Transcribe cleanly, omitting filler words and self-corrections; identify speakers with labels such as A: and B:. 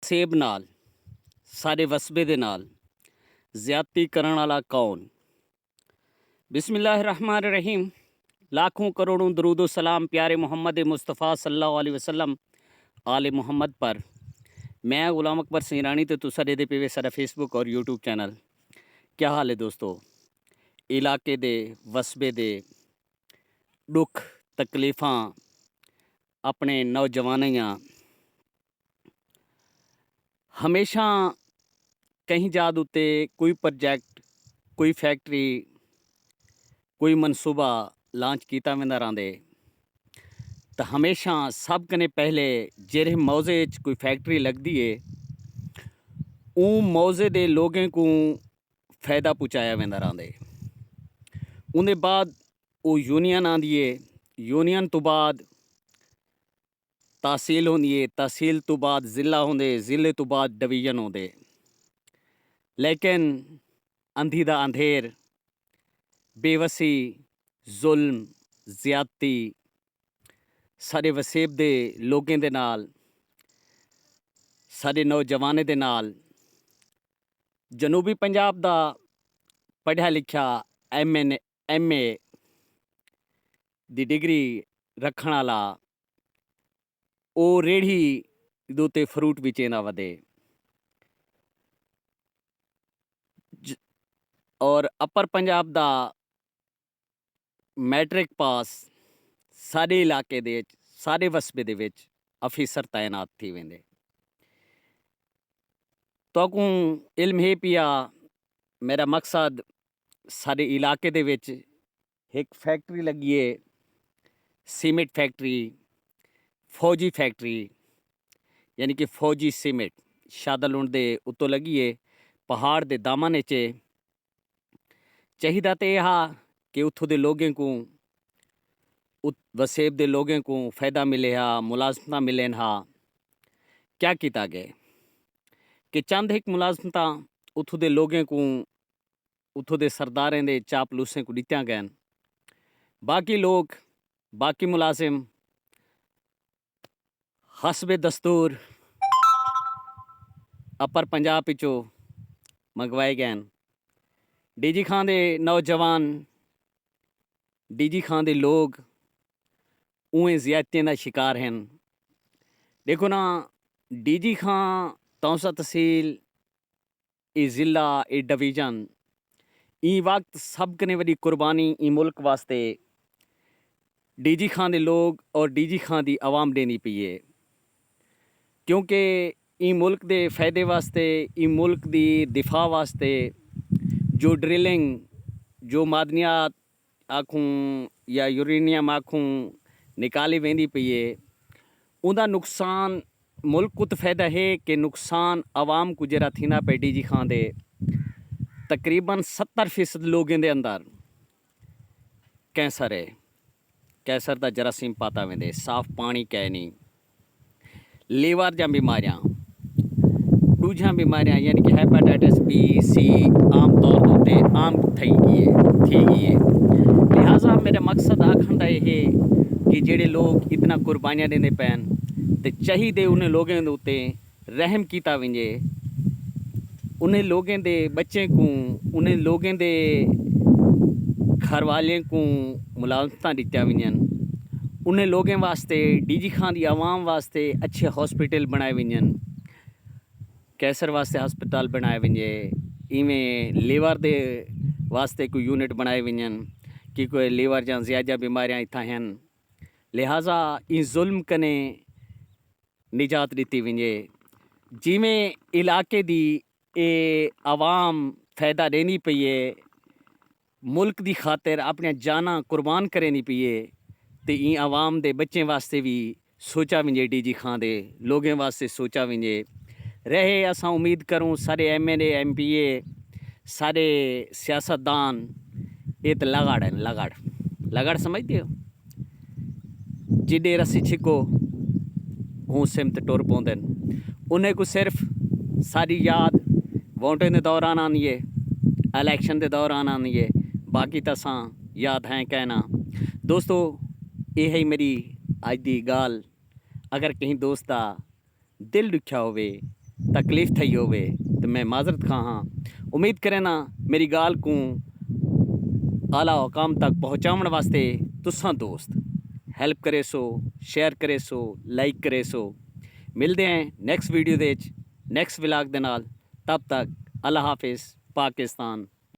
A: सेब नाल सारे वस्बे दे नाल ज़्यादती करन वाला कौन। बिस्मिल्लाहिर्रहमानिर्रहीम। लाखों करोड़ों दरूदो सलाम प्यारे मोहम्मद मुस्तफ़ा सल्लल्लाहु अलैहि वसल्लम आले मोहम्मद पर। मैं गुलाम अकबर सिंह तो तुसा दे पे सारा फेसबुक और यूट्यूब चैनल। क्या हाल है दोस्तों? इलाके दे वस्बे दे दुख तकलीफ़ां अपने नौजवानियाँ हमेशा कहीं जाद उत्ते कोई प्रोजैक्ट, कोई फैक्ट्री, कोई मनसूबा लांच किया वेंदा रहिंदे तो हमेशा सब कने पहले जेरे मौजे च कोई फैक्ट्री लगती है मौजे दे लोगों को फ़ायदा पहुँचाया वेंदा रहिंदे। उनके बाद वो यूनियन आंदी है, यूनियन तो बाद तहसील होंदी है, तहसील तो बाद ज़िला होंदे, ज़िले तो बाद डिवीजन होंदे। लेकिन अंधी दा अंधेर, बेवसी, जुल्म, ज़्यादती सारे वसेब दे लोगों दे नाल, सारे नौजवाने दे नाल। जनूबी पंजाब दा पढ़िया लिखा MA दी डिग्री रखण वाला वो रेढ़ी दे उत्ते फ्रूट बेचेंदा वधे और अपर पंजाब दा मैट्रिक पास सारे इलाके दे सारे वस्बे दे विच अफीसर तैनात थी वेंदे। तो इल्म है पिया मेरा मकसद सारे इलाके दे विच एक फैक्ट्री लगी है, सीमेंट फैक्ट्री, फौजी फैक्ट्री यानी कि फौजी सीमेंट शादलुंड दे उत्तों लगी है पहाड़ दे दामन च। चाहिदा तो यह कि उत्थों दे लोगों को वसेब दे लोगों को फ़ायदा मिले हा, मुलाजमत मिलेन हा। क्या किया गया कि चंद एक मुलाजमत उत्थों दे लोगों को उत्थों दे सरदारें दे चापलूसें को दित्तियां गैन। बाकी लोग, बाकी मुलाजिम हसबे दस्तूर अपर पंजाब पिछों मंगवाए गए। डीजी खां दे नौजवान, डीजी खां दे लोग उएं ज़्यादतियों का शिकार हैं। देखो ना, डीजी खां तौसा तहसील ए ज़िला ए डिवीजन ई वक्त सब कने वडी कुर्बानी ई मुल्क वास्ते डीजी खां दे लोग और डीजी खां दी आवाम देनी पई है। क्योंकि ई मुल्क दे फ़ायदे वास्ते, ई मुल्क दी दिफा वास्ते जो ड्रिलिंग, जो मादनियात आखूँ या यूरेनियम आखूँ निकाली वेंदी पई है, उनका नुकसान मुल्क को तो फ़ायदा है कि नुकसान आवाम को जरा थीना पे। डीजी खां दे तकरीबन 70% लोगों के अंदर कैंसर है। कैंसर का जरासीम पाता वेंदे, साफ पानी कै नहीं, लीवर ज बीमारियां, दूजा बीमारियां यानी कि हेपेटाइटिस B, C आम तौर पर आम थी गई है। लिहाजा मेरा मकसद आखन का यह है कि जेडे लोग इतना कुर्बानियां देने पैन तो चाहिए उन्हें लोगों के उत्ते रहम किया वजे, उन्हें लोगों के बच्चे को, उन्हें लोगों के घर वाले को मुलाजमत दित्तियां वजन, उन्हें लोगों वास्ते डीजी खां दी आवाम वास्ते अच्छे हॉस्पिटल बनाए वजन, कैंसर वास्ते हस्पताल बनाए वजे, इवें लीवर दे वास्ते कोई यूनिट बनाए वजन कि कोई लीवर जा ज़्यादा बीमारियां इतना हैं। लिहाजा इस जुल्म कने निजात दी वजे। जिमें इलाके दी ए आवाम फ़ायदा देनी पई है, मुल्क दी खातिर अपने जाना कुर्बान करनी पई है, तो ई आवाम दे बच्चों वास्ते भी सोचा वजे, डीजी खां दे लोगों वास्ते सोचा वजे। रहे असा उम्मीद करूँ सारे MLA MPA सारे सियासतदान ये तो लगाड़ हैं, लगाड़ समझते हो, जिडे रस्सी छिको हूँ सिमत टुर पौंदे। उन्हें को सिर्फ सारी याद वोटें के दौरान आनी है, इलेक्शन के दौरान आनी है, बाकी तो असा याद हैं कहना। दोस्तों यह है मेरी अज की गाल। अगर कहीं दोस्त का दिल दुखिया होवे तकलीफ़ थी होवे तो मैं माजरत खां हाँ। उम्मीद करें ना मेरी गाल को आला हुकाम तक पहुँचाने वास्ते तुसां दोस्त हेल्प करे सो, शेयर करे सो, लाइक करे सो। मिलते हैं नेक्स्ट वीडियो दे नेक्स्ट व्लॉग दे नाल। तब तक अल्लाह हाफिज़। पाकिस्तान